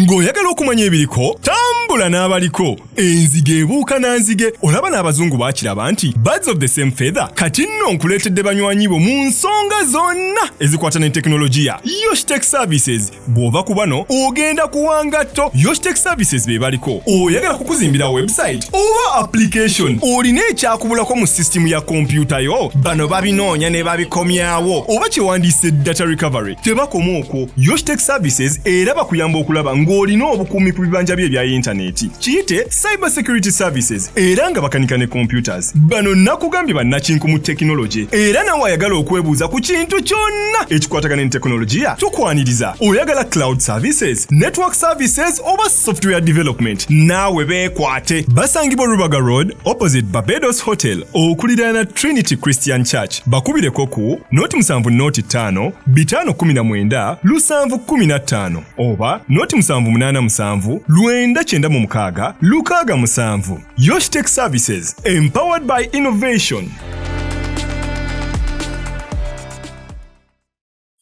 ng'oyagala okumanya ebiriko tambula n'abaliko enzige ebuuka nanzige olaba n'abazungu baakiraba nti birds of the same feather kati nno nkuleetedde banywanyi bo mu nsonga zonna ezikwata ne tekinologiya Yoshtech Services bw'ova ku bano ogenda kuwangatto Yoshtech Services be baliko oyagala kukuzimbira website oba application olina ekyakubulako mu system ya kompyuta yo bano babinoonya ne babikomyawo oba kyewandiise data recovery tebakoma okwo Yoshtech Services era bakuyamba okulaba ng'olina obukuumi ku bibanja bye ebya intaneti kiyite cyber security services era nga bakanika ne computers bano nakugambye bannakinku mu tekinologi era nawe ayagala okwebuuza ku kintu kyonna ekikwatagana ne tekinologiya tukwaniriza oyagala cloud services network services oba software development naawe beekwate basangibwa Rubaga Road opposite Barbados Hotel okuliraana Trinity Christian Church bakubireko ku noti 7 noti 5 519 715 oba noti 787 996 667 Yoshtech Services empowered by innovation.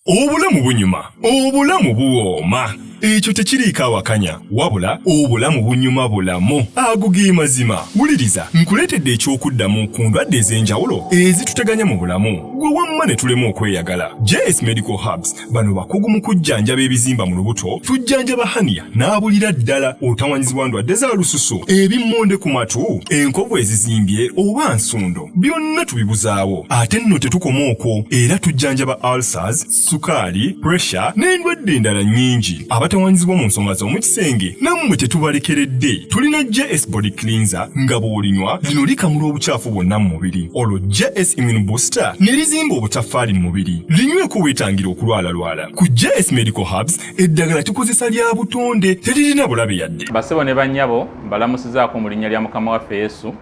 Obulamu bunyuma, obulamu buwooma. Ekyo tekiriiko awakanya wabula obulamu bunyuma bulamu agugi mazima wuliriza nkuleetedde ekyokuddamu ku ndwadde ez'enjawulo ezituteganya mu bulamu gwe wamma ne tulema okweyagala. JS Medical Hubs bano bakugu mu kujjanjaba ebizimba mu lubuto tujjanjaba hania n'abulira ddala otawanyizibwa ndwadde za lususu ebimmonde ku matu enkovu ezizimbye oba nsundo byonna tubibuzaawo ate nno tetukoma okwo era tujjanjaba ulcers sukaali pressure n'endwadde endala nnyingi abatawanyizibwa mu nsonga z'omukisenge nammwe tetubalekeredde tulina JS Body Cleanser nga bw'olinywa lino likamula obucaafu bwonna mu mubiri olwo JS Immune Booster ne lizimba obutaffaali mu mubiri linyweko weetangira okulwalalwala ku JS Medical Hubs eddagala tukozesa lya butonde teririna bulabe yadde. Basebo ne bannyabo mbalamusizaako mu linnya lya Mukama waffe Yesu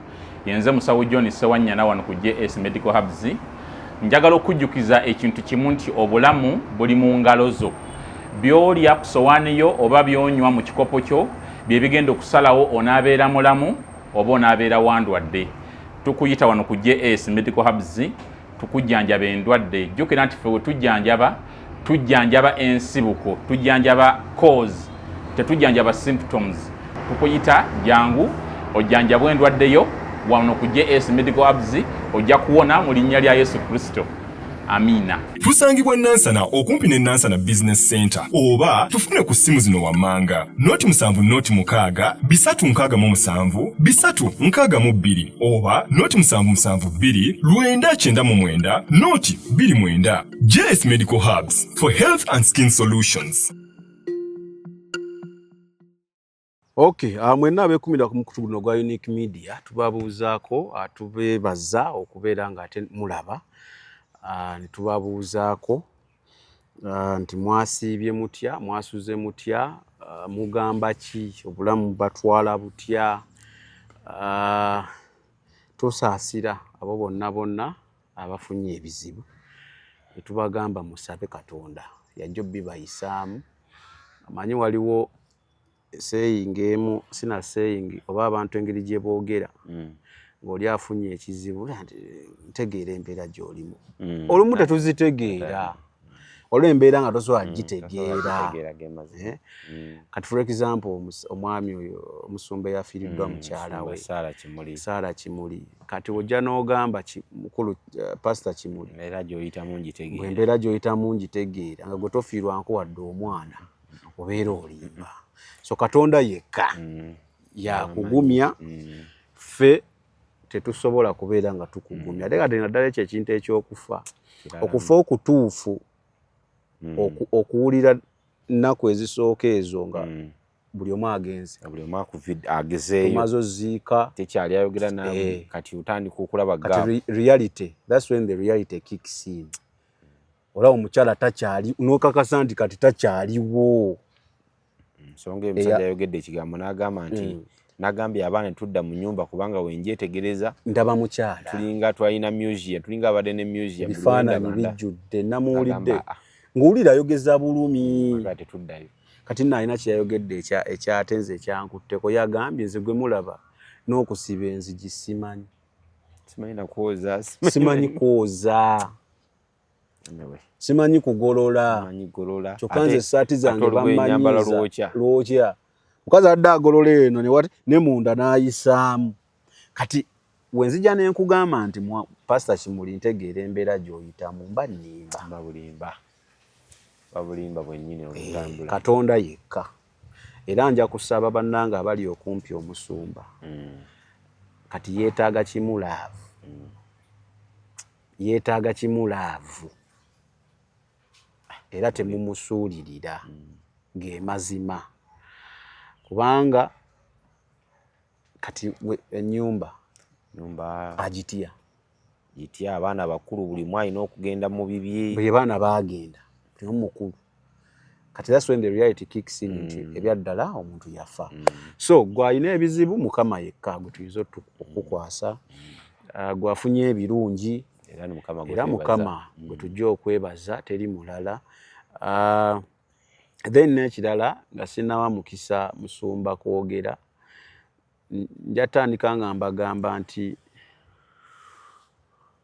yenze musawo John Sewanyana wano ku JS Medical Hubs njagala okujjukiza ekintu kimu nti obulamu buli mu ngalo zo byolya ku sowaani yo oba byonywa mu kikopo kyo bye bigenda okusalawo onaabeera mulamu oba onaabeera wandwadde. Tukuyita wano ku JS Medical Hubs tukujjanjaba endwadde jjukira nti ffe we tujjanjaba ensibuko tujjanjaba cause tetujjanjaba symptoms. Tukuyita jangu ojjanjabwa endwadde yo wano ku JS Medical Hubs ojja kuwona mu linnya lya Yesu Kristo. Amina. Tusangibwa Nansana okumpi ne Nansana Business Center oba tufune ku simu zino wammanga noti 7 noti 6 367 362 oba noti 772 999 noti 29. JS Medical Hubs for health and skin solutions. Okay, mwenna abekumira ku mukutu guno gwa Unique Media tubabuuzaako atubeebaza okubeera nga ate mulaba nitubabuuzaako nti mwasiibye mutya mwasuze mutya mugamba ki obulamu batwala butya tosaasira abo bonna abafunye ebizibu netubagamba musabe Katonda yajjo bibayisaamu amanyi waliwo saying emu sina saying oba abantu engeri gye boogera ng'oli afunye ekizibu ntegeera embeera gy'olimu olumu tetuzitegeera olw'embeera nga tosobola gitegeera kati for example omwami oyo omusumba eyafiiriddwa mukyala we Saara Kimuli kati ojja n'ogamba mukulu Pastor Kimuli embeera gy'oyitamu ngitegeera nga gwe tofiirwanko wadde omwana obeera olimba so Katonda yekka yakugumya ffe tetusobola kubeera nga tukugumya ate kati naddala ekyo ekintu ekyokufa okufa okutuufu okuwulira nnaku ezisooka ezo nga buli omu agezeeyo omaze oziika tekyali ayogera nawe kati utandika okulaba kati reality that's when the reality kicks in olaba omukyala takyali n'okakasa nti kati takyaliwo nsonga emusajja ayogedde ekigambo n'agamba nti nagambye abaana tudda mu nyumba kubanga wenjetegereza ndaba mukyala tulinga twalina museum tulinga abadde ne museum bifaananyi bijjudde namuwulidde ng'owulira ayogeza bulumi tuddayo kati nalina kyeyayogedde ekyatenze ekyankutteko yagambye nze gwe mulaba n'okusiba enzigi simanyi simanyi nakwoza simanyi kwoza simanyi kugolola kyokka nze essaati zange bamanyiza lwokya mukazi adde agolola eno ne munda n'ayisaamu kati wenzija ne nkugamba nti pasita Kimuli ntegeera embeera gy'oyitamu mba nnimba babulimba bwennyini olutambula Katonda yekka era nja kusaba bannange abali okumpi omusumba kati yeetaaga kimulaavu era temumusuulirira ng'emazima kubanga kati ennyumba agitya abaana bakulu buli mwe alina okugenda mu bibye bwe baana baagenda buli mukulu kati that's when the reality kicks in nti ebyaddala omuntu yafa so gw'alina ebizibu Mukama yekka gwe tuyinza okukwasa gwafunye ebirungi era Mukama gwe tujja okwebaza teri mulala then n'ekirala nga sinnawa mukisa musumba kwogera njatandika nga mbagamba nti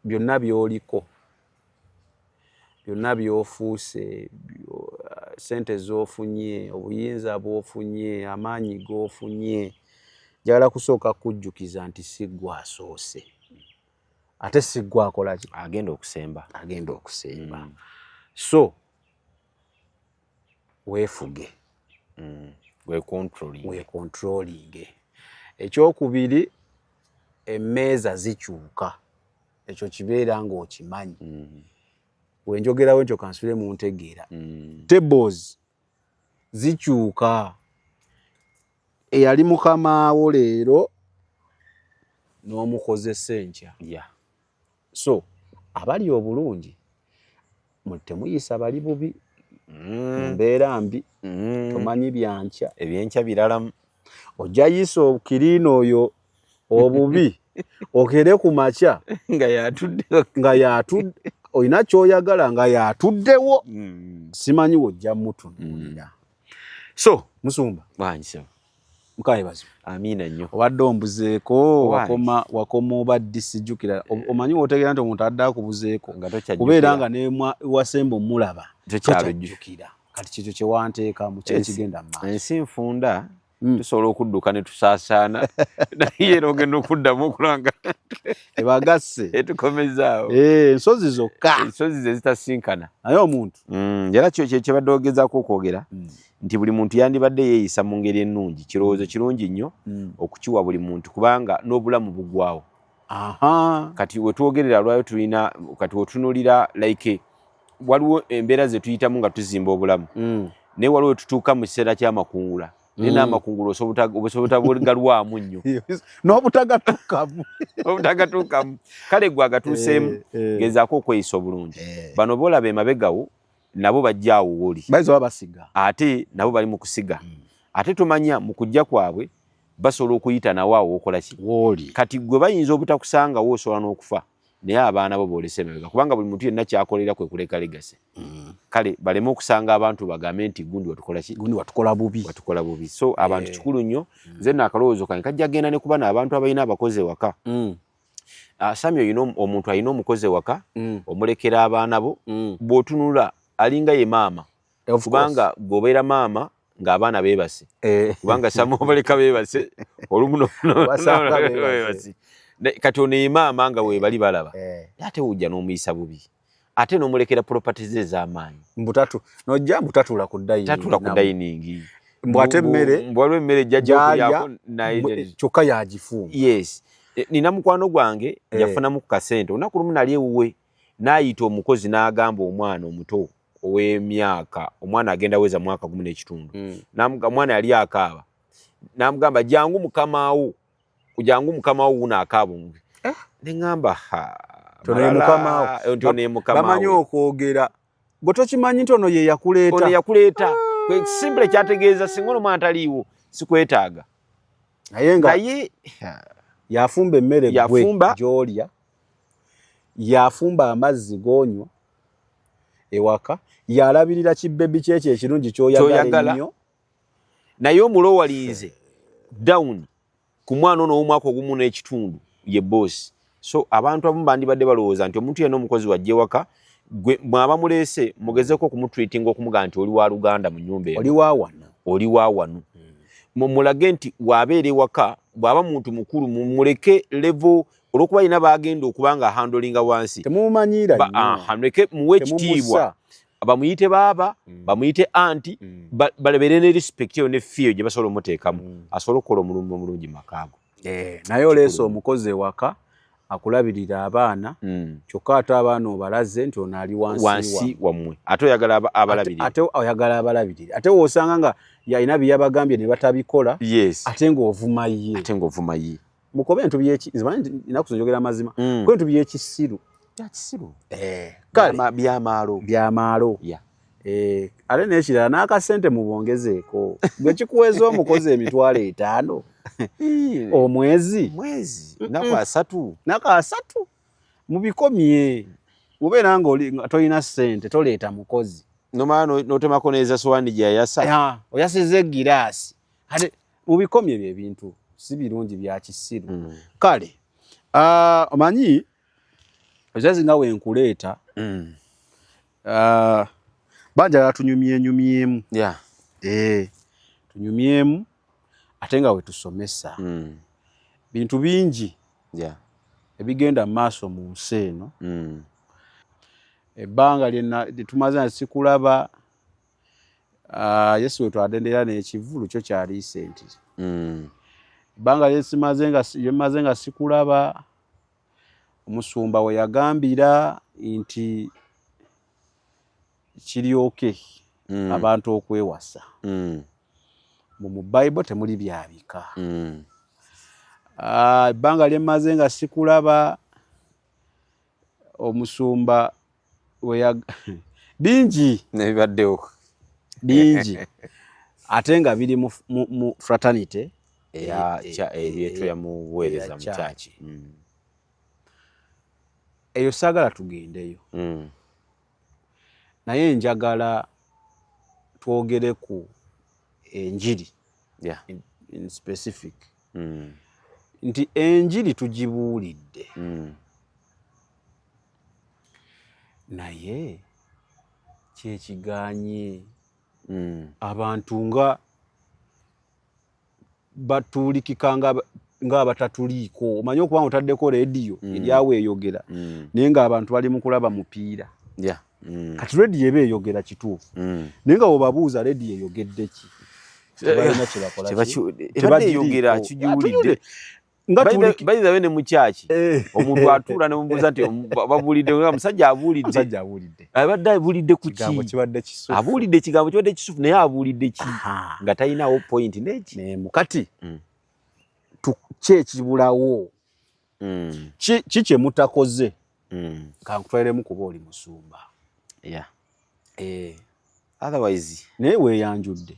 byonna by'oliko byonna by'ofuuse sente z'ofunye obuyinza bw'ofunye amaanyi g'ofunye njagala kusooka kujjukiza nti si ggwe asoose ate si ggwe akola ki agenda okusemba so weefuge weekontrolinge ekyokubiri emmeeza zikyuka ekyo kibeera ng'okimanyi wenjogerawo ekyo kansule mu ntegeera tables zikyuka eyali mukamaawo leero n'omukozesa enkya so abali obulungi temuyisa bali bubi mbeera mbi tomanyi byankya ebyenkya biralamu ojja yisa okiriina oyo obubi okere ku makya nga yatudde olina kyoyagala nga yatuddewo simanyi wojja mutunuulira so musumba Mukama yeebazibwe amiina nnyo obadde ombuzeeko wakoma obadde sijjukira omanyi otegeera nti omuntu adde akubuzeeko kubeera nga newasemba omulaba tokyalujjukira kati kikyo kyewanteekamu kyekigenda mu maaso ensi nfunda tusobola okudduka ne tusaasaana naye era ogenda okuddamu okulanga ebagasse etukomezaawo ensozi zokka ensozi ze zitasinkana naye omuntu era kyebadde ogezaako okwogera nti buli muntu yandibadde yeeyisa mu ngeri ennungi kirowoozo kirungi nnyo okukiwa buli muntu kubanga n'obulamu bugwawo kati wetwogerera lwayo tulina kati wetunulira like waliwo embeera ze tuyitamu nga tuzimba obulamu naye waliwo tutuuka mu kiseera ky'amakungula naye n'amakungula obutabwegalwamu nnyo n'obutagatuukamu kale gwe agatuuseemu gezaako okweyisa obulungi bano boolaba emabegawo nabo bajjaawo woli basiga ate nabo bali mu kusiga ate tumanya mu kujja kwabwe basobola okuyita nawe awo okola ki kati gwe bayinza obutakusangawo osobola n'okufa naye abaana bo boolesa emabega kubanga buli muntu yenna kyakolera kwe kuleka legase kale baleme okusanga abantu bagambe nti gundi watukola ki gundi watukola bubi so abantu kikulu nnyo nze nno akalowoozo kange kajja genda ne kuba n'abantu abalina abakozi ewaka Samyo omuntu alina omukozi ewaka omulekera abaana bo bw'otunula alinga ye maama kubanga bw'obeera maama ng'abaana beebase kubanga Samyo obaleka beebase olumu beebase kati ono ye maama nga weebali balaba ate wujja n'omuyisa bubi ate n'omulekera properties ze ez'amaanyi nojja mbutatula ku dayiningi mbwate emmere mbwaliwo emmere jjajja kyokka yagifumba yes nina mukwano gwange yafunamu ku kasente olunaku lumu nali ewuwe n'ayita omukozi n'agamba omwana omuto ow'emyaka omwana agenda weza mwaka 10 n'ekitundu omwana yali akaaba n'amugamba jangu mukamaawo wuno akaaba neŋŋamba bamanyi okwogera gwe tokimanyi nti ono ye yakuleeta simple kyategeeza singa ono omwana taliiwo sikwetaaga naye yafumba emmere gwe gy'olya yafumba amazzi g'onywa ewaka yalabirira kibbebi kyekyo ekirungi ky'oyagala ennyo naye omulowalinze down ku mwana ono w'omwaka ogumu n'ekitundu ye boosi so abantu abamu bandibadde balowooza nti omuntu yenna omukozi wajja ewaka gwe mwaba mulese mugezeko kumutreatinga okumuga nti oli wa Luganda mu nyumba eyo oli wa wano mulage nti wabeere waka bwaba muntu mukulu muleke level olwokuba ina bagenda okubanga handlinga wansi temumanyira muleke muwe ekitiibwa bamuyite baaba bamuyite anti balebere ne respect yo ne fear gye basobola omuteekamu asobola okukola omulungi omulungi makaago naye oleesa omukozi ewaka akulabirira abaana kyokka ate abaana obalaze nti ono ali wansi wammwe ate oyagala abalabirire ate woosanga nga yalina bye yabagambye ne batabikola ate ng'ovuma ye mukobe bintu inaku njogera mazima ko bintu by'ekisiru kale byamaalo ate n'ekirala n'akasente mubongezeeko bwe kikuweza omukozi emitwalo 5 omwezi naku 3 mubikomye ubeera nga tolina ssente toleeta mukozi nomala notemako neza sowaani gyeyasa oyasiza egiraasi ate mubikomye bye bintu si birungi bya kisiru kale omanyi ozazi nga wenkuleeta banjala tunyumyenyumyemu tunyumyemu ate nga wetusomesa bintu bingi ebigenda mu maaso mu nsi eno ebbanga lyetumaze na sikulaba Yesu wetwadendera n'ekivulu kyo kya recent ebbanga lyemaze nga sikulaba omusumba we yagambira nti kiryoke abantu okwewasa mu Bible temuli byabika ebbanga lyemaze nga sikulaba omusumba bingi nebibaddewo bingi ate nga biri mu fraternity ebyetu yamuweereza mu kyaki eyo saagala tugendeyo naye njagala twogere ku enjiri in specific nti enjiri tugibuulidde naye kyekiganye abantu nga batuulikika nga abatatuliiko omanyi okuba nga otaddeko rediyo eryaweeyogera naye ng'abantu bali mu kulaba mupiira kati rediyo eba eyogera kituufu naye nga webabuuza rediyo eyogedde ki tebalina kyebakolaeyogera kigiwulidde bayizawe ne mukyaki omuntu atuula nemubuuza nti babuulidde nga musajja abuulidde abadde abuulidde ku ki abuulidde ekigambo kibadde kisufu naye abuulidde ki nga talinawo point neki mukati kyekibulawo ki kyemutakoze kankutwaliremu kuba oli musumba otherwise naye weeyanjudde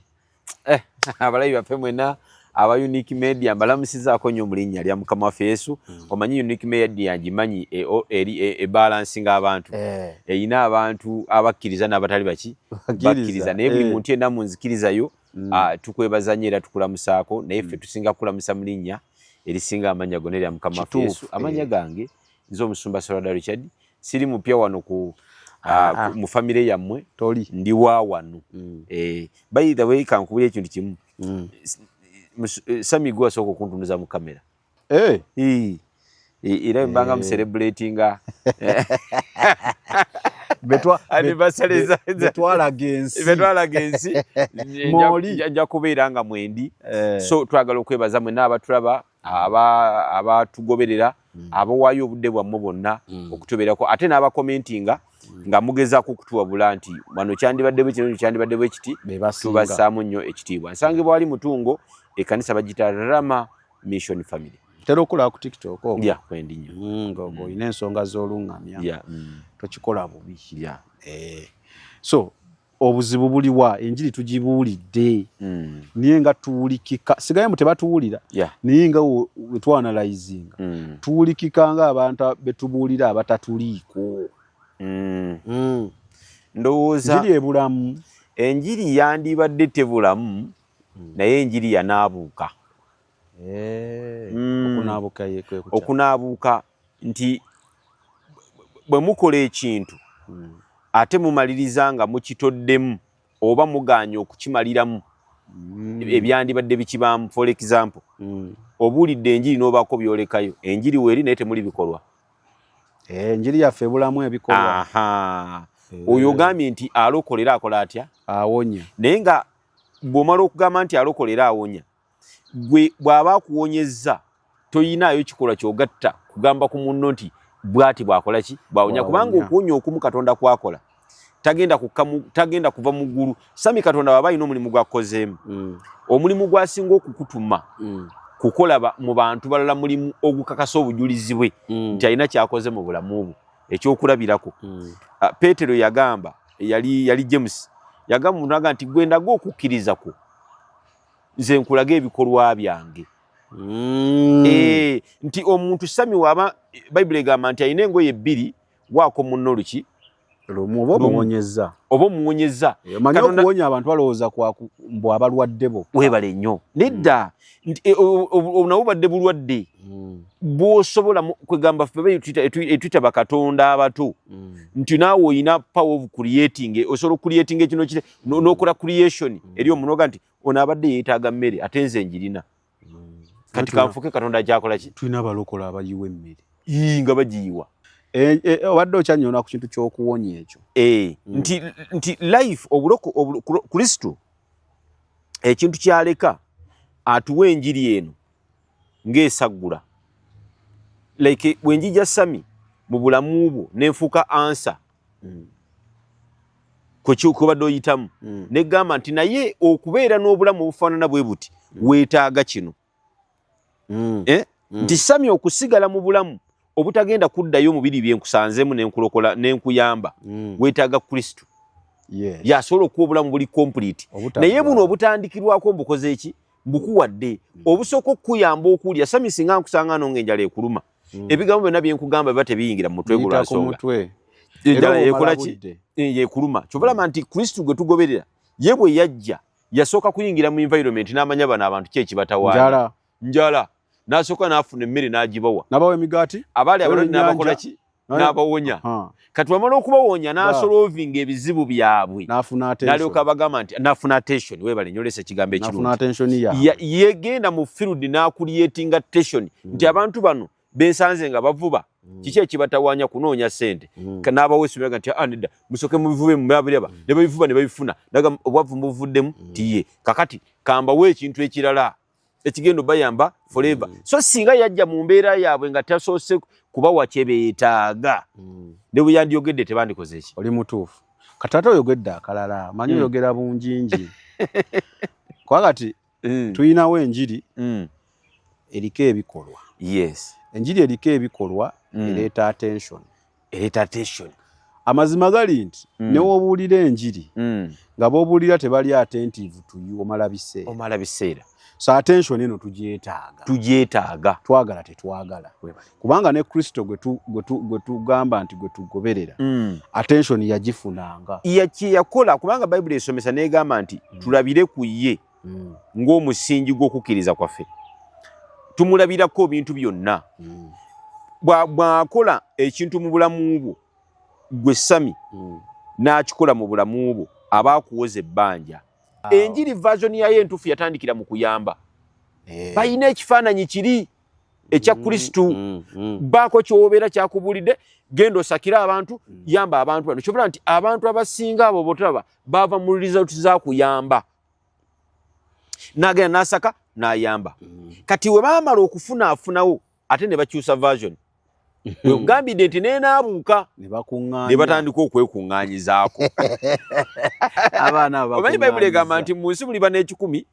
abalabi baffe mwena aba Unique Media mbalamusizaako nnyo mu linnya lya Mukama waffe Yesu omanyi Unique Media ngimanyi ebalansinga abantu eyina abantu abakkiriza n'abatali bakkiriza naye buli muntu yenna mu nzikirizayo tukwebaza nnyo era tukulamusaako naye ffe tusinga kukulamusa mu linnya erisinga amannya gonna erya Mukama waffe Yesu amannya gange nze omusumba Solada Richard siri mupya wano mu famire yammwe ndi wa wano by the way kankubulya ekintu kimu Sami gwa soko kuntunuza mu kamera era mbanga mu celebratinga betwala gensi nja kubeera nga mwendi so twagala okwebaza mwe n'abatulaba abatugoberera abawaayo obudde bwammwe bonna okutubeerako ate n'abakomentinga nga mugezaako okutuwabula nti wano kyandibadde bwe kino kyandibadde bwe kiti tubassaamu nnyo ekitiibwa nsangibwa wali mutungo ekkanisa bagita Rama Mission Family tera okulaba ku TikTok kwendi nnyo ng'ogo olina ensonga z'oluŋŋamya tokikola bubi so obuzibu buliwa enjiri tugibuulidde naye nga tuwulikika sigaye mu tebatuwulira naye nga wetwanalayizinga tuwulikika nga abantu betubuulira abatatuliiko ndowooza enjiri ebulamu enjiri yandibadde tebulamu naye enjiri yanaabuuka okunaabuuka okunaabuuka nti bwe mukola ekintu ate mumaliriza nga mukitoddemu oba muganya okukimaliramu ebyandibadde bikibaamu. For example, obuulidde enjiri n'obaako byolekayo, enjiri weeri naye temuli bikolwa. Enjiri yaffe ebulamu ebikolwa. Oyo ogambye nti alokolera akola atya? Awonya. Naye nga bw'omala okugamba nti alokolera awonya, gwe bw'aba akuwonyezza toyinaayo kikolwa ky'ogatta kugamba ku munno nti bw'ati bw'akola ki? Bw'awonya. Kubanga okuwonya okumu Katonda kwakola tagenda kuva mu ggulu. Sami Katonda baba alina omulimu gw'akozeemu. Omulimu gw'asinga okukutuma kukola mu bantu balala mulimu ogukakasa obujulizi bwe nti alina kyakoze mu bulamu bwo ekyokulabirako. Peetero yagamba, yali James, yagamba omuntu agamba nti gwe ndaga okukkiriza kwo nze nkulaga ebikolwa byange. Nti omuntu Sami waba Bayibuli egamba nti alina engoye ebbiri waako munno luki oba omuwonyezza. Manyi okuwonya abantu balowooza mbw abalwadde bo. Weebale nnyo. Nedda nabo badde bulwadde bw'osobola kwegamba ffe etuyita bakatonda abato nti naawe oyina power of creating, osobola okucreatinga ekino n'okola creation eri omuntu oga nti ono abadde yeetaaga mmere ate nze njirina kati kanfuke Katonda kyakola ki? Tulina abalokola abayiwa emmere nga bagiyiwa. Obadde okyanyona ku kintu ky'okuwonya ekyo. Nti life Kristo ekintu kyaleka atuwa enjiri eno ng'esaggula. Like bwenjija Sami mu bulamu bwo nenfuuka ansa kubadde oyitamu negamba nti naye okubeera n'obulamu obufaanana bwe buti weetaaga kino. Nti Sami okusigala mu bulamu obutagenda kuddayo mubiri byenkusanzeemu nenkulokola nenkuyamba weetaaga Kristo. Yasobola okuwa obulamu buli complete. Naye buno obutandikirwako mbukoze eki? Mbukuwadde. Obusooka okukuyamba okuwulira. Sami singa nkusanga ng'enjala ekuluma, ebigambo byonna byenkugamba biba tebiyingira mu mutwe gwo lwa nsonga enjala yekola ki? Yekuluma. Ky'obalaba nti Kristo gwe tugoberera ye bwe yajja yasooka kuyingira mu environment n'amanya bano abantu ki ekibatawaanya. Njala. N'asooka n'afuna emmere n'agibawa. N'abawa emigaati? Abaali abalonyi n'abakola ki? N'abawonya. Kati wamala okubawonya n'asolovinga ebizibu byabwe. N'alyoka abagamba nti n'afuna attention. Weebale nyolesa ekigambo ekirungi. Yegenda mu field n'akuliyetinga attention nti abantu bano bensanze nga bavuba kiki ekibatawaanya kunoonya ssente. N'abawa essuubi nti nedda musooke mubivube mubabiraba ne babivuba ne babifuna naga obwavu mubuvuddemu tiye kakati kambawo ekintu ekirala ekigendo bayamba forever. So singa yajja mu mbeera yaabwe nga tasoose kubawa kye beetaaga ne bwe yandiyogedde tebandikoze ki? Oli mutuufu. Katata oyogedde akalala manyi oyogera bungingi. Kwa kati tuyinawo enjiri eriko ebikolwa. Yes. Enjiri eriko ebikolwa ereeta attention. Amazima gali nti ne wobuulira enjiri nga b'obuulira tebali attentive to you omala biseera. So attention eno tugyetaaga. Twagala tetwagala. Kubanga ne Kristo gwe tugamba nti gwe tugoberera attention yagifunanga. Yakola kubanga Bayibuli esomesa n'egamba nti tulabire ku ye ng'omusingi gw'okukkiriza kwaffe. Tumulabirako ebintu byonna. Bw'akola ekintu mu bulamu bwo gwe Sami n'akikola mu bulamu bwo aba akuwoza ebbanja. Enjiri version yayo entuufu yatandikira mu kuyamba. Balina ekifaananyi kiri ekya Kristo. Baako ky'obeera kyakubuulidde genda osakira abantu yamba abantu bano. Kyobula nti abantu abasinga abo botaba bava mu result za kuyamba. N'agenda n'asaka n'ayamba. Kati we baamala okufunaafunawo ate ne bakyusa version. Ogambidde nti neenaabuuka ne batandika okwekuŋŋaanyizaako. Omanyi Bayibuli egamba nti mu nsi muliba n'ekikumi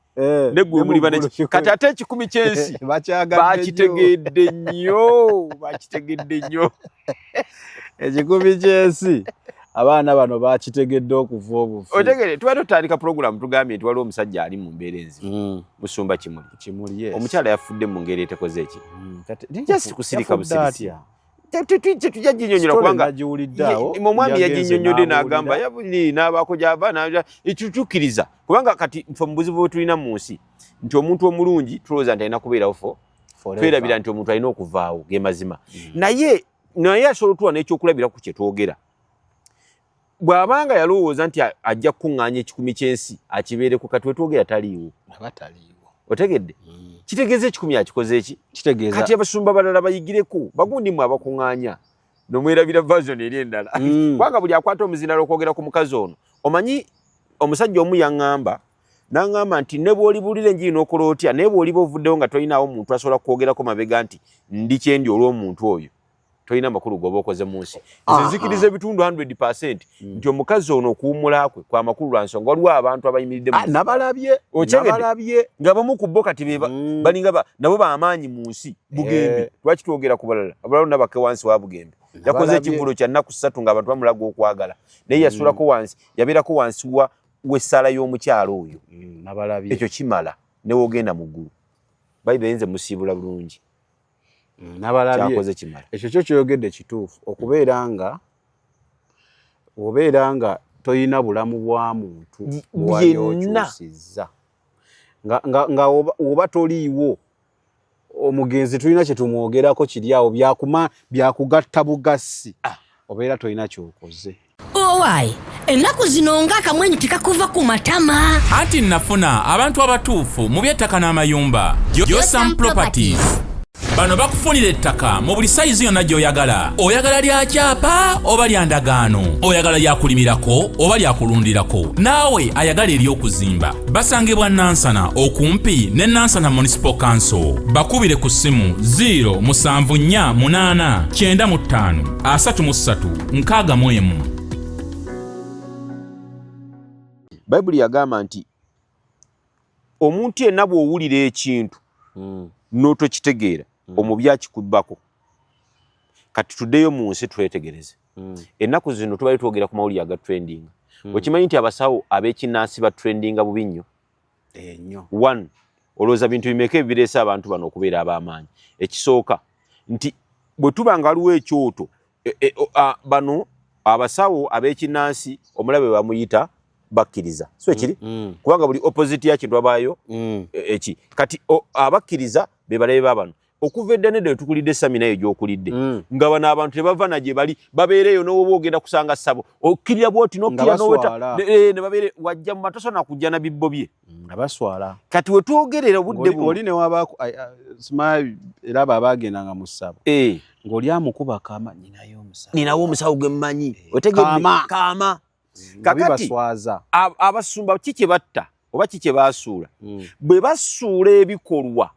neggwe muliba n'ekikumi. Kati ate ekikumi ky'ensi baakitegedde nnyo. Ekikumi ky'ensi abaana bano baakitegedde okuva obufu. Otegere tuba tutandika program tugambye nti waliwo omusajja ali mu mbeera enzibu. Musumba Kimuli. Omukyala yafudde mu ngeri etekoze eki. Just kusirika busirisi. Tetujja ginyonyola kubanga omwami yaginyonyodde n'agamba yabuli n'abaako gy'ava ekitukkiriza kubanga kati nfe mu buzibu bwe tulina mu nsi nti omuntu omulungi tulowooza nti alina kubeerawo twerabira nti omuntu alina okuvaawo ge mazima. Naye asobola otuwa n'ekyokulabira ku kye twogera bw'abanga yalowooza nti ajja kukuŋŋaanya ekikumi ky'ensi akibeereko kati wetwogera taliiwo otegedde kitegeeza ekikumi akikoze eki kati abasumba balala bayigireko bagundimu abakuŋŋaanya nomwerabira version eri endala kubanga buli akwata omuzindalo okwogera ku mukazi ono omanyi omusajja omu yaŋŋamba n'aŋŋamba nti ne bw'olibulira enjiri n'okola otya naye bw'oliba ovuddewo nga tolinawo muntu asobola kwogerako mabega nti ndi kyendi olw'omuntu oyo tolina makulu goba okoze mu nsi nze nzikiriza ebitundu 100% nti omukazi ono okuwummula kwe kwa makulu lwa nsonga waliwo abantu abayimiridde nabalabye nga bamu ku bo kati balinga nabo bamaanyi mu nsi bugembe lwaki twogera ku balala abalala nabake wansi wa bugembe yakoze ekivulo kya nnaku 3 ng'abantu bamulaga okwagala naye yasulako wansi yabeerako wansi w'essaala y'omukyalo oyo ekyo kimala newogenda mu ggulu bayibuli yinze musiibula bulungi nabalabye ekyo kyo kyoyogedde kituufu obeera nga toyina bulamu bwa muntu bwayokyusizza nga oba toliiwo omugenzi tulina kye tumwogerako kiri awo byakugatta bugassi obeera tolina kyokoze owaayi ennaku zino ng'akamwenyu tekakuva ku matama anti nafuna abantu abatuufu mu by'ettaka n'amayumba Josam Properties bano bakufunira ettaka mu buli sayizi yonna gy'oyagala oyagala lya kyapa oba lya ndagaano oyagala lyakulimirako oba lyakulundirako naawe ayagala ery'okuzimba basangibwa Nansana okumpi ne Nansana Municipal Council bakubire ku ssimu 0748533 Bayibuli yagamba nti omuntu yenna bw'owulira ekintu n'otokitegeera omubi akikubbako kati tuddeyo mu nsi twetegereze ennaku zino tubali twogera ku mawulire aga trending okimanyi nti abasawo ab'ekinnansi ba trendinga bubi nnyo one olowooza bintu bimeka ebireese abantu bano okubeera ab'amaanyi ekisooka nti bwe tuba nga waliwo ekyoto bano abasawo ab'ekinnansi omulabe bamuyita bakkiriza so ekiri kubanga buli opposite ya kintu abaayo eki kati abakkiriza be balabe babano okuva edda nedda tukulidde samina eyo gy'okulidde nga bano abantu tebava na gye bali babeereyo n'oba ogenda kusanga ssabo okkirira bwoti n'okkirira n'oweta ne babeere wajja mu matoso nakujja na bibbo bye nga baswala kati we twogerera obudde oli ne wabaako era abo abaagendanga mu ssabo ng'oli amukuba kaama ninawo omusawo gwe mmanyi otegedde kaama kakati abasumba kiki batta oba kiki basuula bwe basuula ebikolwa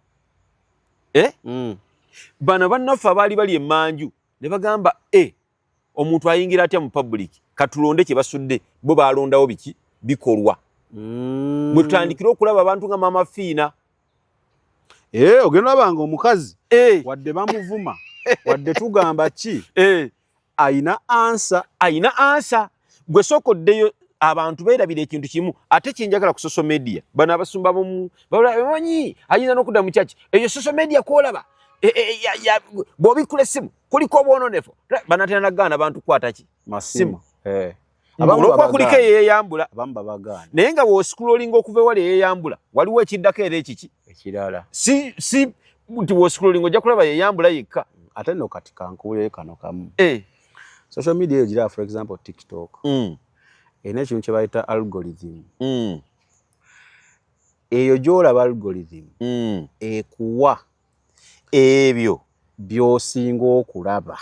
bano bannaffe abaali bali emmanju ne bagamba omuntu ayingira atya mu public katulonde kye basudde bo balondawo biki bikolwa mwe tutandikira okulaba abantu nga Mama Fiina ogenda olabanga omukazi wadde bamuvuma wadde tugamba ki ayina ansa gwe sokoddeyo abantu beerabira ekintu kimu ate kyenjagala ku social media bano abasumba bamanyi ayinza n'okudda mu kyaki eyo social media kwolaba bw'obikkula essimu kuliko obwononefu banatera nagaana abantu kukwata ki masimu olwokuba kuliko eyeeyambula naye nga bw'osikulolinga okuva ewali eyeeyambula waliwo ekiddako era ekiki ekirala si nti bw'osikulolinga ojja kulaba yeeyambula yekka ate nno kati kankuwulire kano kamu social media eyo gira for example TikTok erina ekintu kye bayita algorithm eyo gy'olaba algorithm ekuwa ebyo by'osinga okulaba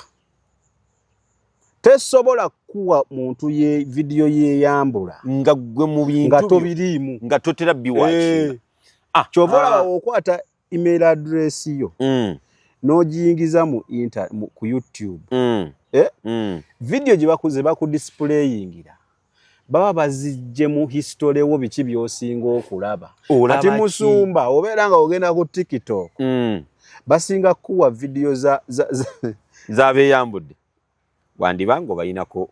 tesobola kuwa muntu ye video yeeyambula nga gwe mu bintu nga tobiriimu nga totera biwaki kyova olaba okwata email address yo n'ogiyingiza ku YouTube video gye bakudisplayingira baba bazijje mu history wo biki by'osinga okulaba ati musumba obeera nga ogenda ku TikTok basinga kuwa video z'abeeyambudde wandibanga obayinako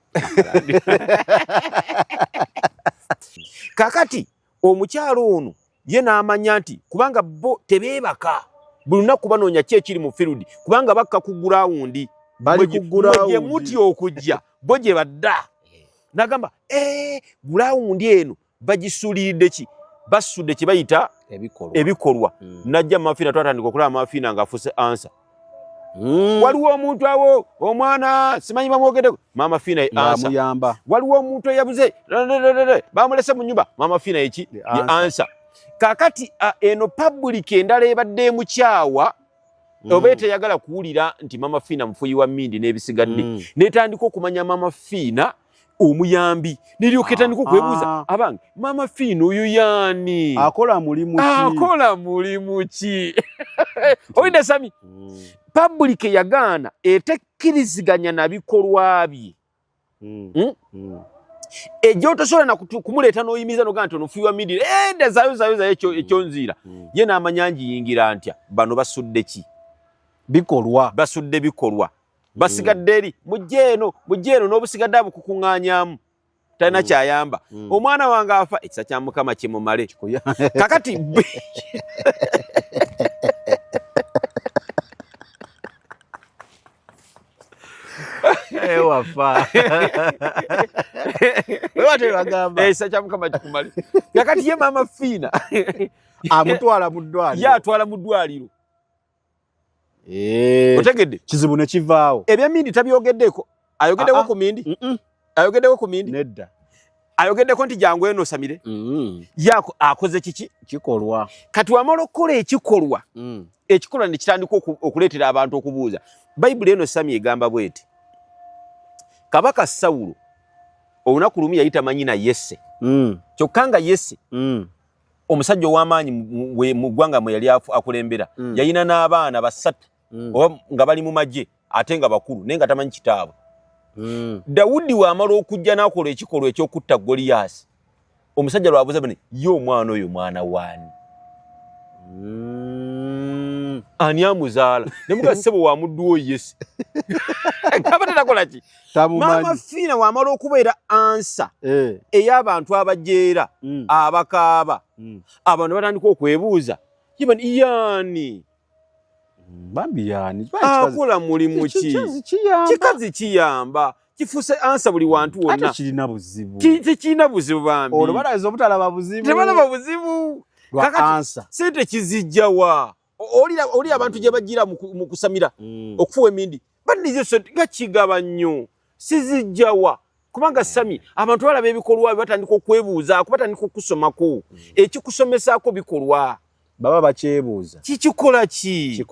kakati omukyalo ono ye n'amanya nti kubanga bo tebeebaka buli lunaku banoonya ki ekiri mu field kubanga bakka ku gurawundi gye muti okujja bo gye badda n'agamba gurawundi eno bagisuliridde ki basudde kye bayita ebikolwa najja Mama Fiina twatandika okulaba Mama Fiina ng'afuuse ansa Waliwo omuntu awo omwana simanyi bamwogeddeko Mama Fina answer. Amuyamba. Waliwo omuntu eyabuze bamulese mu nnyumba Mama Fina ye answer. Kakati eno public endala ebadde mukyawa oba teyagala kuwulira nti Mama Fina mufuyi wa mmindi n'ebisigadde netandika okumanya Mama Fina omuyambi niryoketaniko okwebuuza abange Mama Fina oyo yaani akola mulimu ki oyina Sami public yagaana etekkiriziganya na bikolwa bye ejjo tosobola na kumuleeta n'oyimiza nogaa nti onofuyiwa mmindi zayo ekyonziira ye n'amanya njiyingira ntya bano basudde ki basudde bikolwa basigadde eri mujje eno n'obusigadde abo kukuŋŋaanyaamu talina kyayamba omwana wange afa ekisa kya Mukama kimumale kakati wafa wate bagamba ekisa kya Mukama kikumale kakati ye Mama Fina amutwala mu ddwaliro yatwala mu ddwaliro otegedde kizibu ne kivaawo ebya mmindi tabyogeddeko ayogeddeko ku mmindi ayogeddeko ku mmindi nedda ayogeddeko nti jangu eno Samire yako akoze kiki kikolwa kati wamala okukola ekikolwa ekikolwa ne kitandika okuleetera abantu okubuuza bayibuli eno Sami egamba bweti Kabaka Sawulo olunaku lumu yayita manyina Yese kyokka nga Yese omusajja ow'amaanyi mu ggwanga mwe yali akulembera yayina n'abaana basatu oba nga bali mu magye ate nga bakulu naye nga tamanyi kitaabwe Dawudi wamala okujja n'akola ekikolwa eky'okutta Goliyaasi omusajja lwabuuza bane ye omwana oyo mwana waani ani amuzaala ne muga ssebo wa muddu wo Yese kaba tatakola ki Mama Fina wamala okubeera ansa ey'abantu abajeera abakaaba abantu batandika okwebuuza yaani bambi yani akola mulimu ki kikazi kiyamba kifuuse ansa buli wantu wonna tekirina buzibu bambi olwo balaza obutalaba buzibu tebalaba buzibu kakati sente kizijjawa oli abantu gye bagira mu kusamira okufuwa emindi banize sente nga kigaba nnyo sizijjawa kubanga Sami abantu balaba ebikolwa batandika okwebuuza batandika okusomako ekikusomesaako bikolwa baba bakyebuuza kikikola ki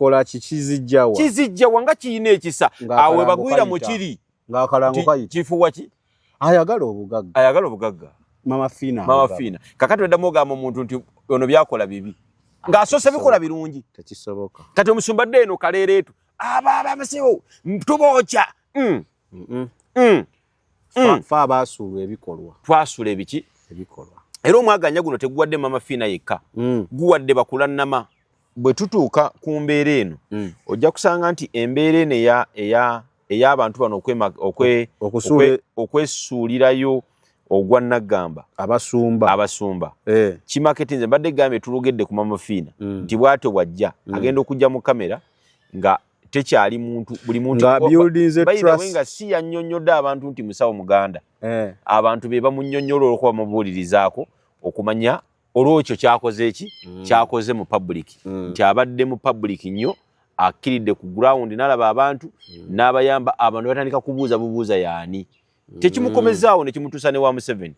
kizijjawa nga kiyina ekisa awe bagwira mu kiri ng'akalango kayita kifuwa ki ayagala obugagga Mama Fina kakati oddamu ogamba omuntu nti ono byakola bibi ng'asoose bikola birungi tekisoboka kati omusumbadde eno kaleereetu abamasebo tubookya fa abasuulwa ebikolwa twasuula ebiki ebikolwa era omwaganya guno teguwadde Mama Fina yekka guwadde bakulannama bwe tutuuka ku mbeera eno ojja kusanga nti embeera eno ey'abantu bano okwesuulirayo ogwa Naggamba abasumba kimaketinze mbadde gambe tulugedde ku Mama Fina nti bw'ate wajja agenda okujja mu kamera nga tekyali muntu buli muntu nga si yannyonnyodde abantu nti musawo muganda abantu be bamunnyonnyola olwokuba mubuulirizaako okumanya olwekyo kyakoze mu public nti abadde mu public nnyo akkiridde ku ground n'alaba abantu n'abayamba abantu batandika kubuuza bubuuza yaani tekimukomezaawo ne kimutuusa ne wa Museveni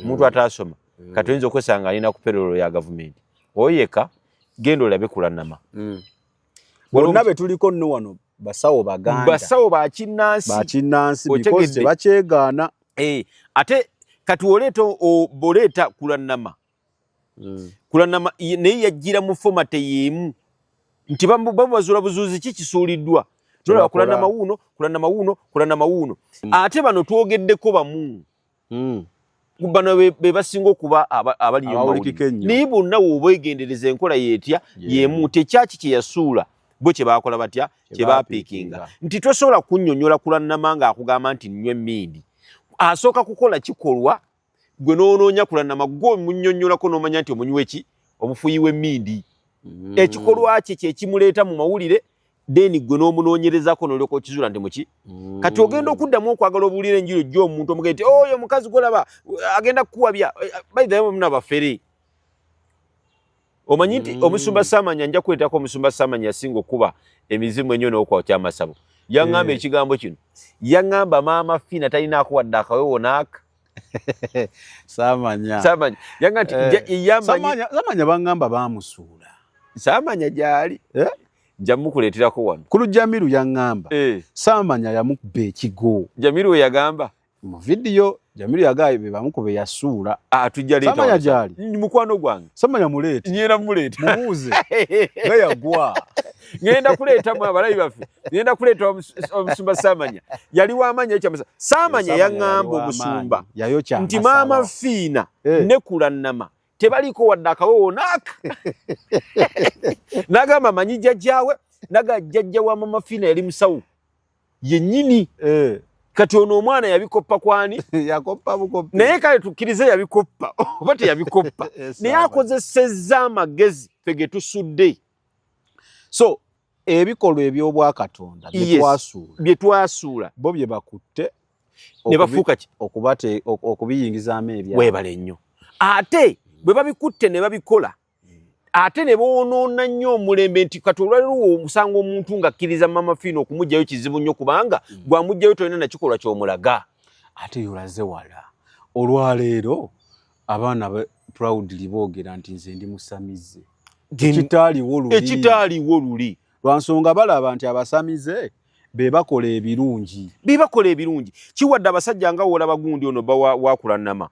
omuntu ataasoma kati oyinza okwesanga alina ku perolo ya gavumenti oyeka genda olabe kulannama bonna be tuliko nno wano basawo bakinnansi because tebakyegaana ate kati bw'oleeta kulannama naye yajjira mu fomate y'emu nti bamubazuula buzuuzi ki kisuuliddwa nolaba kulannama wuuno ate bano twogeddeko bamu bano be basinga okuba abali naye bonna woobwegendereza enkola yeetya y'emu tekyaki kye yasuula bo kye baakola batya kye baapiikinga nti tosobola kunnyonnyola kulannama ng'akugamba nti nnywe mmindi asooka kukola kikolwa gwe n'onoonya kulannama gwe munnyonnyolako n'omanya nti omunywi ki omufuyi w'emmindi ekikolwa kye kyekimuleeta mu mawulire deni gwe n'omunoonyerezako n'olyoka okizuula nti muki kati ogenda okuddamu okwagala obuulira enjiro gy'omuntu omugende nti oyo omukazi golaba agenda kukuwabya by the way muna bafere omanyi nti omusumba Samanya nja kwetako omusumba Samanya yasinga okuba emizimu ennyo n'okwokya amasabo yaŋŋamba ekigambo kino yaŋŋamba maama Fina talina akuwadde akawewo n'aka Samanya yaŋŋamba nti Samanya baŋŋamba baamusuula Samanya gy'ali nja mukuleeterako wano kulu Jamiru yaŋŋamba Samanya yamukuba ekigo Jamiru we yagamba mu vidiyo Jamiru yagaye be bamukube yasuula tujja leeta Samanya gyali mukwano gwange Samanya muleete nyera muleeta mubuuze nga yagwa ngenda kuleeta mu abalayi baffe ngenda kuleeta omusumba Samanya yali wamanya ekyamasa Samanya yaŋŋamba omusumba nti maama Fiina ne kulannama tebaliko wadde akawewo n'aka n'agamba manyi jjajjaawe naga jjajja wa maama Fiina yali musawo yennyini kati ono omwana yabikoppa kwani yakoppa bukopi naye kale tukkirize yabikoppa oba teyabikoppa naye akozesezza amagezi fege tusudde so ebikolwa eby'obwakatonda bye twasuula bo bye bakutte ne bafuuka ki okubiyingizaamu ebya weebale nnyo ate bwe babikutte ne babikola ate ne boonoona nnyo omulembe nti kati olwaliwo omusanga omuntu ng'akkiriza maama Fiina okumugyayo kizibu nnyo kubanga gwamugyayo tolina nakikolwa ky'omulaga ate yolaze wala olwaleero abaana proudly boogera nti nze ndi musamize ekitaaliwo luli lwansonga balaba nti abasamize be bakola ebirungi kiwadde abasajja nga woolaba gundi ono bba wakulannama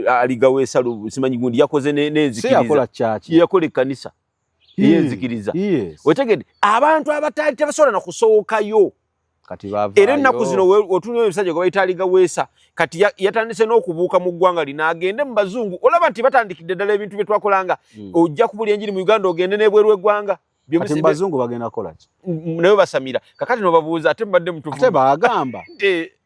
aligaweesa simanyi gundi yakoze n'enzikiriza yakola ekkanisa ey'enzikiriza otegedde abantu abataali tebasobola na kusookayo era ennaku zino otunyo ebisajja gwe bayita aligaweesa kati yatandise n'okubuuka mu ggwanga lino agende mu bazungu olaba nti batandikidde ddala ebintu bye twakolanga ojja kubulya enjiri mu Uganda ogende n'ebweru eggwanga kati mu bazungu bagenda kola ki naye basamira kakati nobabuuza ate mbadde mutufu ate bagamba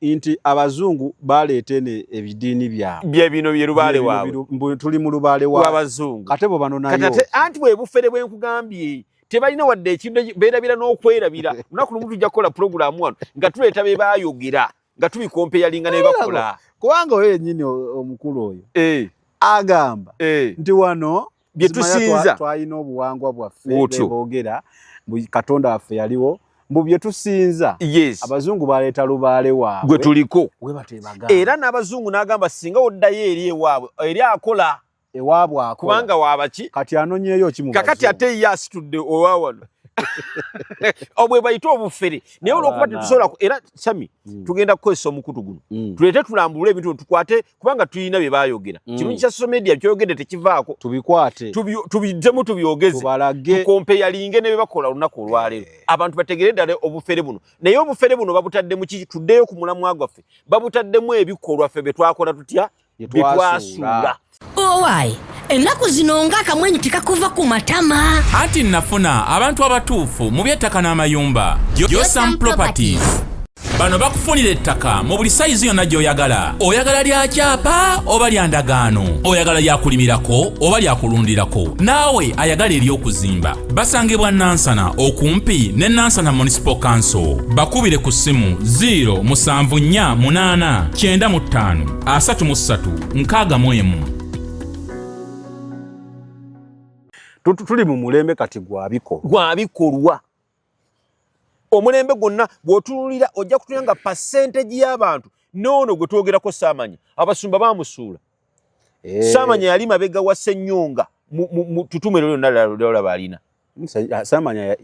nti abazungu baleeta ebidiini byabwe bye bino bye lubaale waabwe tuli mu lubaale w'abazungu ate bo bano nayo anti bwe bufere bwe nkugambye tebalina wadde ekintu beerabira n'okwerabira lunaku lumu tujja kukola puroguramu wano nga tuleeta be baayogera nga tubikompeyalinga ne bakola kubanga oyo yennyini omukulu oyo agamba nti wano bye tusinza twalina obuwangwa bwaffe boogera Katonda waffe yaliwo mbu bye tusinza abazungu baleeta lubaale waabwe gwe tuliko webatebagamba era n'abazungu n'agamba singa oddayo eri ewaabwe eri akola ewaabwe akola kubanga waabaki kati anonyeeyo ki mu kakati ate ye asitudde owawano obwe bayita obufere naye olwokuba tetusobola era Sami tugenda kukozesa omukutu guno tuleete tulambulule ebintu tukwate kubanga tulina bye baayogera kirungi kya social media kyoyogedde tekivaako tubikwate tubiddemu tubyogeze tukompeyalinge ne bye bakola olunaku olwaleero abantu bategere ddala obufere buno naye obufere buno babutadde mu kiki tuddeyo ku mulamwa gwaffe babutaddemu ebikolwa ffe bye twakola tutya bye twasuula owaayi ennaku zino ng'akamwenyu tekakuva ku matama anti nafuna abantu abatuufu mu by'ettaka n'amayumba Gyosam Properties bano bakufunira ettaka mu buli sayizi yonna gy'oyagala oyagala lya kyapa oba lya ndagaano oyagala lyakulimirako oba lyakulundirako naawe ayagala ery'okuzimba basangibwa Nansana okumpi ne Nansana Municipal Council bakubire ku ssimu 0748953 tuli mu mulembe kati gwabikolwa omulembe gwonna bw'otunulira ojja kutunula nga percentage y'abantu noono gwe twogerako Samanya abasumba baamusuula Samanya yali mabega wa Ssennyonga mu tutume lyonna lyolaba alina Samanya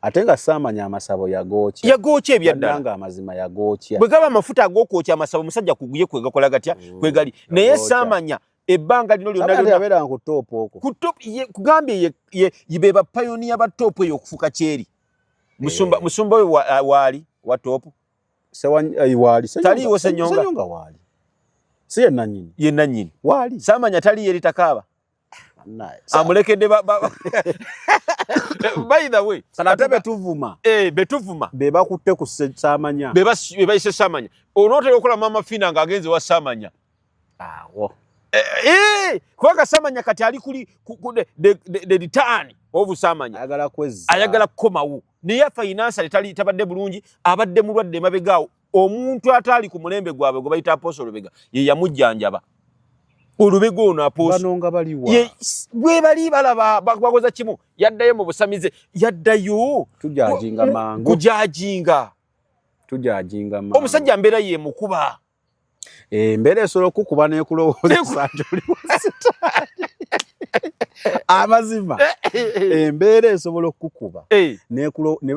ate nga Samanya amasabo yagookya ebyaddala nga amazima yagookya bwe gaba amafuta ag'okwokya amasabo musajja kuguye kwegakola gatya kwegali naye Samanya ebbanga lino lyonna ku top okwo kugambye be bapayoniya ba top eyo okufuka kyeri musumba we waali wa top waali taliiwo Ssennyonga waali si ye nannyini waali Samanya taliyo eri takaaba amulekedde by the way ate betuvuma be bakutte ku Samanya be bayise Samanya onootera okola maama Fiina ng'agenze wa Samanya awo kubanga Samanya kati ali kuli the return of Samanya ayagala kukomawo naye finance tabadde bulungi abadde mulwadde emabegaawo omuntu ataali ku mulembe gwabwe gwe bayita Apostle Lubega ye yamujjanjaba olubega ono Apostle banonga baliwa gwe bali balaba bakoza kimu yaddayo mu busamize yaddayo tujajinga mangu kujajinga mangu omusajja mbeera ye mukuba mbere esolo kukuba ne kulowooza oli amazima embeera esobola okukuba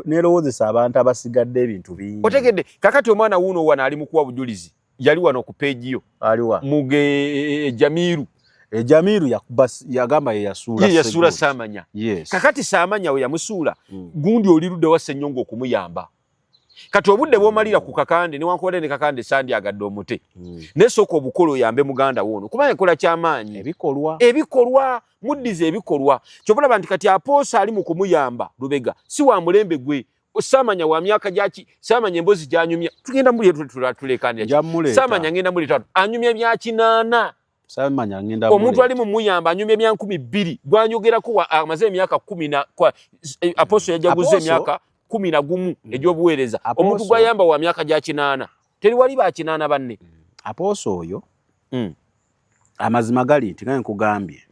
nerowoozesa abantu abasigadde ebintu bingi otegedde kakati omwana wuuno wana ali mukuwa bujulizi yali wano ku page yo aliwa muge Jamiru yagamba yasuula Saamanya kakati Saamanya we yamusuula gundi oli ludde wa Ssenyongo okumuyamba kati obudde bwomalira ku kakande newankubadde ne kakande sandi agadde omute nesooka obukolo yambe muganda wono kubanga ekola kyamaanyi ebikolwa muddize ebikolwa kyobulaba nti kati Apostle ali mu kumuyamba lubega si wa mulembe gwe Saamanya wa myaka gyaki Saamanya embozi gyanyumya tugenda muli tulekane Saamanya ngenda muli tatu anyumya bya kinana Saamanya ngenda omuntu ali mu muyamba anyumya bya 12 gwanyogerako amaze emyaka 10 na Apostle yajaguze emyaka 11 ejobuweereza omuntu gwayamba wa myaka gya kinana teri wali ba kinana banne Apostle oyo amazima gali nti nga nkugambye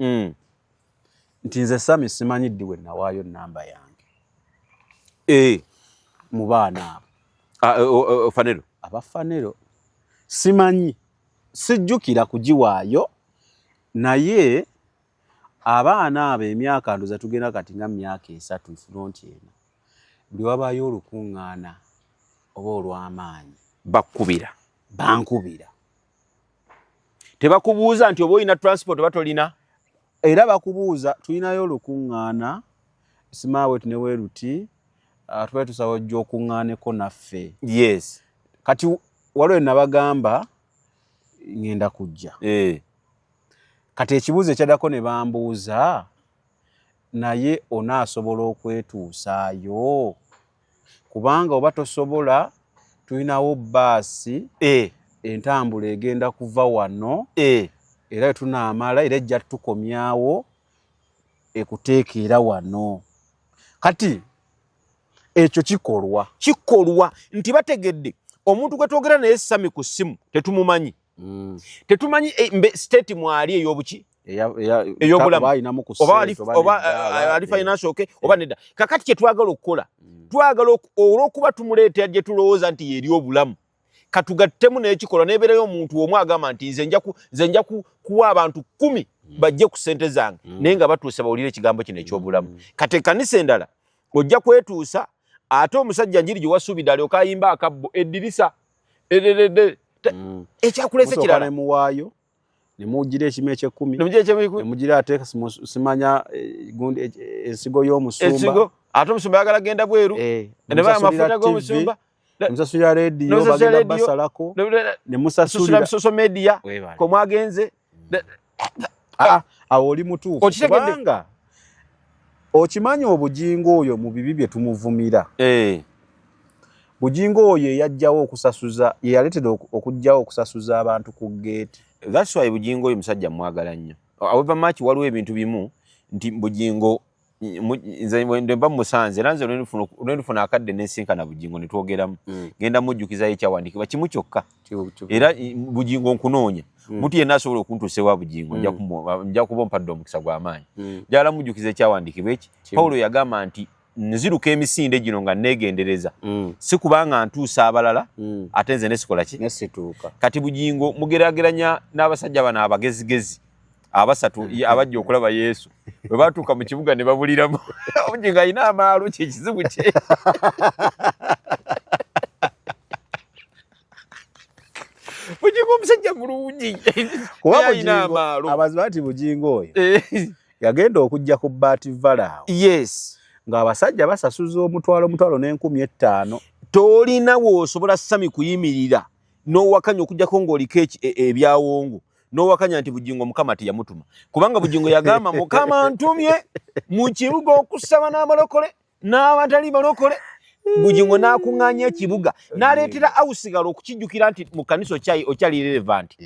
nti nze Sami simanyiddi we nawaayo namba yange mu baana fanero abafanero simanyi sijjukira kugiwaayo naye abaana abo emyaka ndoza tugenda kati nga myaka 3 ifronti eno buli wabaayo olukuŋŋaana oba olw'amaanyi bankubira tebakubuuza nti oba olina transport oba tolina era bakubuuza tulinayo olukuŋŋaana simaawe tuneweeruti tubaye tusaba ojja okuŋŋaaneko naffe kati waliwo nabagamba ngenda kujja kati ekibuuzo ekyaddako ne bambuuza naye onaasobola okwetuusaayo kubanga oba tosobola tulinawo bbaasi entambula egenda kuva wano era tunaamala era ejja tukomyawo ekuteekera wano kati ekyo kikolwa nti bategedde omuntu gwe twogera naye Sami ku ssimu tetumumanyi tetumanyi state mwali ey'obuki ey'obulamu oba ali financial oba nedda kakati kye twagala okukola twagala olw'okuba tumuleetera gye tulowooza nti yeri obulamu katugattemu n'ekikolwa neebeerayo omuntu omu agamba nti nze nja kuwa abantu 10 bajje ku ssente zange naye nga batuuse bawulire ekigambo kino eky'obulamu kati ekkanisa endala ojja kwetuusa ate omusajja njiri gye wasuubidde alyoka ayimba akabbo eddirisa ekyakulese kirala nemuwaayo nemugira ekime eky'ekumi nemugira ate simanya ensigo y'omusumba ate omusumba yagala genda bweru ne baya amafuta g'omusumba nemusasulira rediyo bagenda basalako nemusasulira social media komwagenze awo oli mutuufu kubanga okimanyi obujingo oyo mu bibi bye tumuvumira bujingo oyo yajjawo okusasuza yaleetera okujjawo okusasuza abantu ku gate that's why bujingo oyo musajja mwagala nnyo however much waliwo ebintu bimu nti bujingo nze mba musanze era nze lwenufuna akadde nensinkana bujingo ne twogeramu genda mujjukizayo ekyawandiikibwa kimu kyokka era bujingo nkunoonya mutu yenna asobola okuntuusewa bujingo nja kuba ompadde omukisa gw'amaanyi njagala mujjukiza ekyawandiikibwa eki Pawulo yagamba nti nziruka emisinde gino nga neegendereza si kubanga ntuusa abalala ate nze nesikola ki kati bujingo mugeraageranya n'abasajja bano abagezigezi abasatu abajja okulaba Yesu bwe batuuka mu kibuga ne babuliramu bujingo alina amaalo kyekizibu kye bujingo omusajja mulungi kuba abaziba nti bujingo oyo yagenda okujja ku Baati Valaawo ng'abasajja basasuza omutwalo n'5,000 tolina woosobola Sami kuyimirira n'owakanya okugjako ng'oliko ebyawongo n'owakanya nti bujingo Mukama teyamutuma kubanga bujingo yagamba Mukama ntumye mu kibuga okusaba n'abalokole n'abatali balokole bujingo n'akuŋŋaanya ekibuga n'aleetera awusigala okukijjukira nti mu kanisa okyali relevant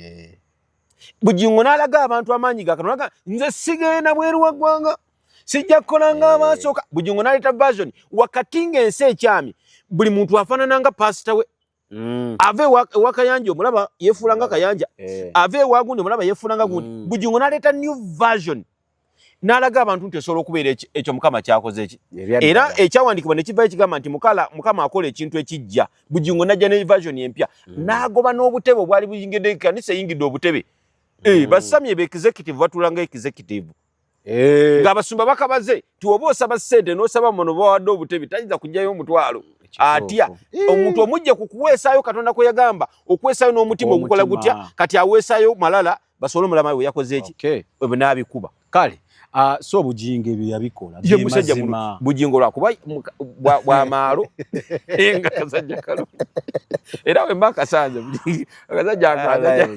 bujingo n'alaga abantu amaanyi ga Katonda nze sigenda bweru wa ggwanga sijja kukola ng'abasooka bujingo n'aleeta version wakati ng'ensi ekyami buli muntu afaanana nga pasita we ave wakayanja omulaba yefuulanga kayanja ave wagundi omulaba yefuulanga gundi Bugingo n'aleeta new version n'alaga abantu nti osobola okubeera ekyo Mukama kyakoze eki era ekyawandiikibwa ne kivayo ekigamba nti Mukama akola ekintu ekijja Bugingo n'ajja ne version empya n'agoba n'obutebe obwali buyingidde kanisa eyingidde obutebe basamye be executive batulanga executive ng'abasumba bakabaze ti oba osaba ssente n'osaba mono bawadde obutebe tayinza kujjayo omutwalo atya omuntu omujja kukuweesaayo Katonda kwe yagamba okuweesaayo n'omutima ogukola gutya kati aweesaayo malala basobole omulama we yakoze eki bwe n'abikuba kale so Bugingo ebyo yabikola ye musajja Bugingo lwakuba bw'amaalo nga kasajja kalungi era we mbaka sanze akasajja akaza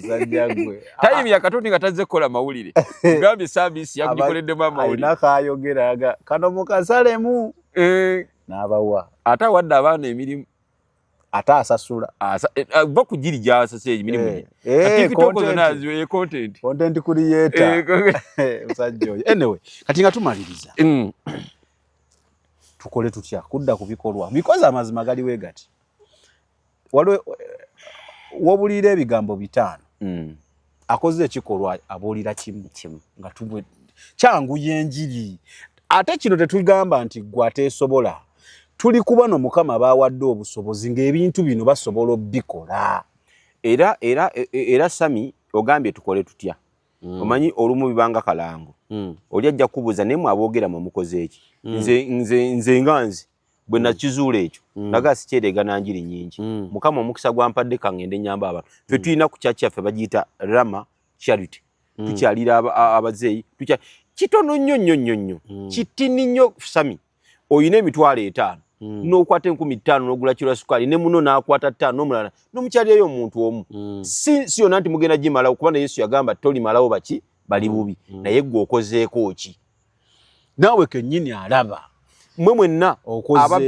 tayimi yakatoni nga tazze kukola mawulire gambye service yakugikoleddemu amawulire nakayogeraga kano mukasalemu n'abawa ate wadde abaana emirimu ate asasula va kugiri gyasase emirimu content creator musajja oyo anyway kati nga tumaliriza tukole tutya kudda ku bikolwa because amazima gali wegati waliwo wobulira ebigambo 5 akoze ekikolwa abuulira kimu nga tubwe kyangu yenjiri ate kino tetugamba nti gwe ateesobola tuli kuba no Mukama bawadde obusobozi ng'ebintu bino basobola bikola era Sami ogambye tukole tutya omanyi olumu bibanga kalango oli ajja kubuuza naye mwaboogera mu mukoze eki nze nganzi bwe nakizuula ekyo naga sikyerega nanjiri nyingi Mukama omukisa gwampadde kangende nyamba abantu ffe tulina ku kyaki yaffe bagiyita Rama Charity tukyalira abazeeyi kitono nnyo kitini nnyo Sami oyina emitwalo 5 n'okwata 15 n'ogula kiro sukali ne muno n'akwata 5 n'omulala n'omukyaliyo omuntu omu si yonna nti mugenda gimalawo kubanga Yesu yagamba tolimalawo baki bali bubi naye gwe okozeeko ki naawe kennyini alaba mwe mwenna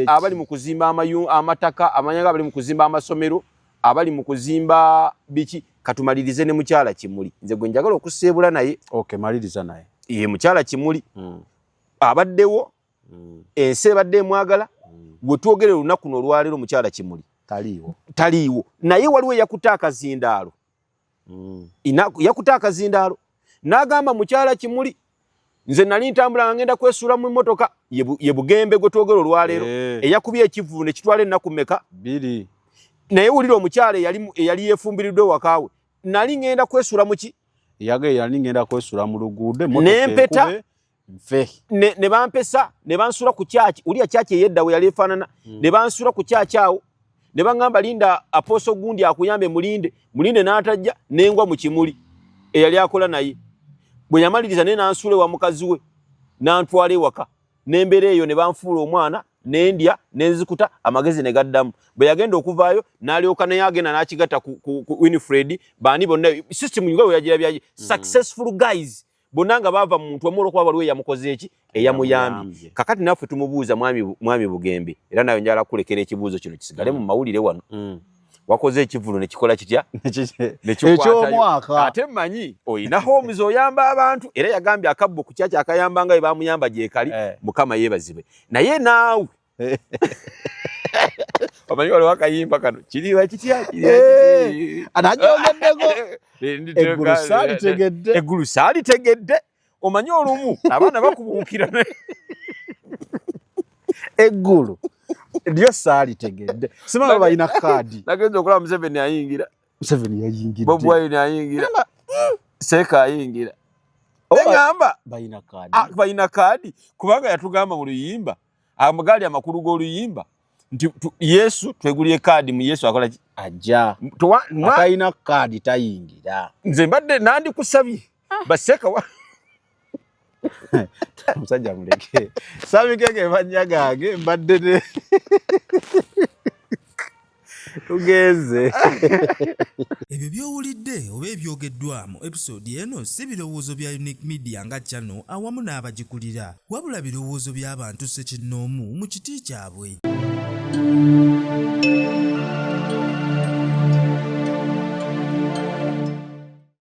abali mu kuzimba amataka amanyanga abali mu kuzimba amasomero abali mu kuzimba biki katumalirize ne mukyala Kimuli nze gwe njagala okuseebula naye maliriza naye ye mukyala Kimuli abaddewo ensi ebadde emwagala bwe twogere olunaku n'olwaleero mukyala Kimuli taliiwo naye waliwo eyakuta akazindaalo yakuta akazindaalo n'agamba mukyala Kimuli nze nali ntambula nga ngenda kwesuula mu mmotoka ye Bugembe gwe twogere olwaleero eyakubye ekivulu ne kitwala ennaku mmeka 2 naye wulira omukyala eyali yeefumbiriddwe wakaawe nali ngenda kwesuula muki yali ngenda kwesuula mu luguudo n'empeta ne bampesa ne bansula ku kyaki uliya kyaki yedda we yali efaanana ne bansula ku kyaki awo ne bangamba linda aposo gundi akuyambe mulinde n'atajja n'engwa mu Kimuli eyali akola naye bwe yamaliriza ne nansule wa mukazi we n'antwala ewaka n'embeera eyo ne banfuula omwana n'endya n'enzikuta amagezi ne gaddamu bwe yagenda okuvaayo n'alyoka naye agenda n'akigatta ku Winifred baani bonna system nga we yagira byaye successful guys bonna nga baava mu muntu omuloko waliwo eyamukoze eki eyamuyambye kakati naffe tumubuuza mwami Bugembe era nayo njala kulekera ekibuuzo kino kisigale mu mawulire wano wakoze ekivulu ne kikola kitya ekyomwaka ate mmanyi oyina homes oyamba abantu era yagambye akabbo ku kyaki akayambanga bamuyamba gyekali Mukama yeebazibwe naye naawe omanyi waliwo akayimba kano kiriwa kitya anajogeddeko eggulu saalitegedde omanyi olumu abaana bakubuukira eggulu lyo saalitegedde simaba balina kaadi nagenza okulaba Museveni ayingira Bobi Wine ayingira Seeka ayingira neŋŋamba balina kaadi kubanga yatugamba mu luyimba amagaali amakulu g'oluyimba nti Yesu twegulye kaadi mu Yesu akola ki ajja akayina kaadi tayingira nze mbadde nandikusabye Baseeka musajja muleke sabikeke bajja gange mbadde tugenze ebyo byowulidde oba ebyogeddwa mu episode eno si birowoozo bya Unique Media nga channel awamu n'abagikulira wabula birowoozo by'abantu ssekinnoomu mu kiti kyabwe.